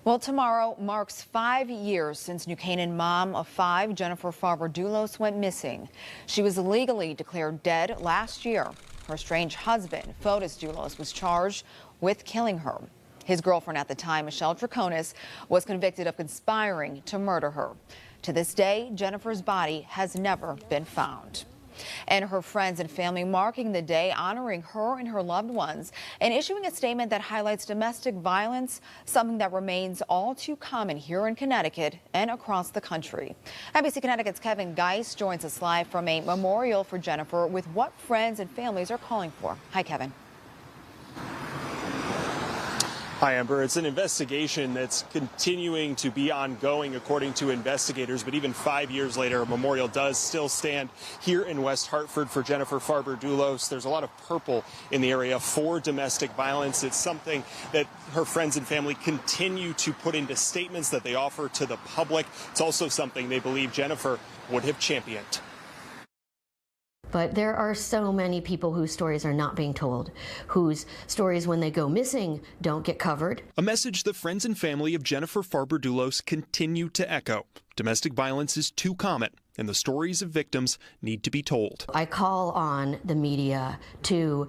Well, tomorrow marks 5 years since New Canaan mom of 5, Jennifer Farber Dulos, went missing. She was legally declared dead last year. Her estranged husband, Fotis Dulos, was charged with killing her. His girlfriend at the time, Michelle Draconis, was convicted of conspiring to murder her. To this day, Jennifer's body has never been found. And her friends and family marking the day, honoring her and her loved ones, and issuing a statement that highlights domestic violence, something that remains all too common here in Connecticut and across the country. NBC Connecticut's Kevin Geis joins us live from a memorial for Jennifer with what friends and families are calling for. Hi, Kevin. Hi, Amber. It's an investigation that's continuing to be ongoing, according to investigators. But even 5 years later, a memorial does still stand here in West Hartford for Jennifer Farber Dulos. There's a lot of purple in the area for domestic violence. It's something that her friends and family continue to put into statements that they offer to the public. It's also something they believe Jennifer would have championed. But there are so many people whose stories are not being told, whose stories, when they go missing, don't get covered. A message the friends and family of Jennifer Farber Dulos continue to echo. Domestic violence is too common, and the stories of victims need to be told. I call on the media to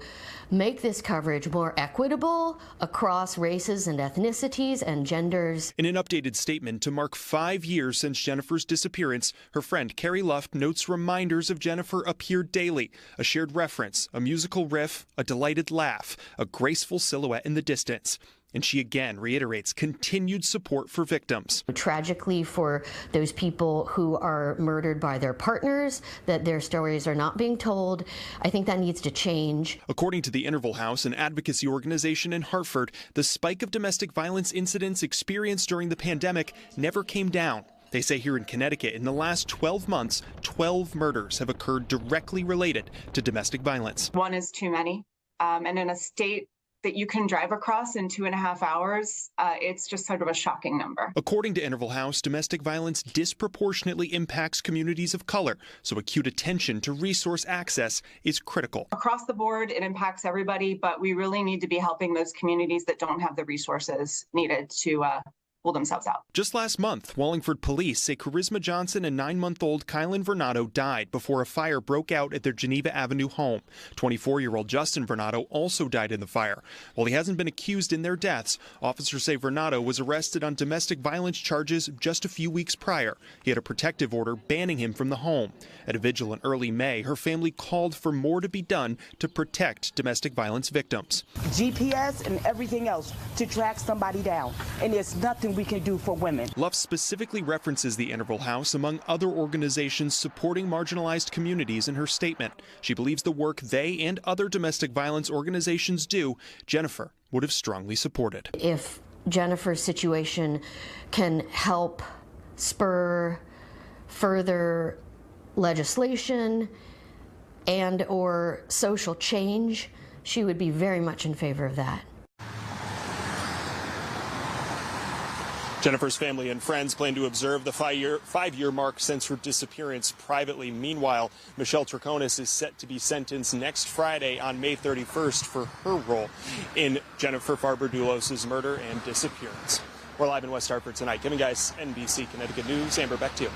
make this coverage more equitable across races and ethnicities and genders. In an updated statement to mark 5 years since Jennifer's disappearance, her friend Carrie Luft notes reminders of Jennifer appear daily. A shared reference, a musical riff, a delighted laugh, a graceful silhouette in the distance. And she again reiterates continued support for victims. Tragically, for those people who are murdered by their partners, that their stories are not being told, I think that needs to change. According to the Interval House, an advocacy organization in Hartford, the spike of domestic violence incidents experienced during the pandemic never came down. They say here in Connecticut, in the last 12 months, 12 murders have occurred directly related to domestic violence. One is too many, and in a state that you can drive across in 2.5 hours, it's just sort of a shocking number. According to Interval House, domestic violence disproportionately impacts communities of color, so acute attention to resource access is critical. Across the board, it impacts everybody, but we really need to be helping those communities that don't have the resources needed to pull themselves out. Just last month, Wallingford police say Charisma Johnson and 9-month-old Kylan Vernado died before a fire broke out at their Geneva Avenue home. 24-year-old Justin Vernado also died in the fire. While he hasn't been accused in their deaths, officers say Vernado was arrested on domestic violence charges just a few weeks prior. He had a protective order banning him from the home. At a vigil in early May, her family called for more to be done to protect domestic violence victims. GPS and everything else to track somebody down, and there's nothing we can do for women. Luft specifically references the Interval House among other organizations supporting marginalized communities in her statement. She believes the work they and other domestic violence organizations do, Jennifer would have strongly supported. If Jennifer's situation can help spur further legislation and or social change, she would be very much in favor of that. Jennifer's family and friends plan to observe the five-year mark since her disappearance privately. Meanwhile, Michelle Draconis is set to be sentenced next Friday on May 31st for her role in Jennifer Farber Dulos' murder and disappearance. We're live in West Hartford tonight. Kevin Geis, NBC Connecticut News. Amber, back to you.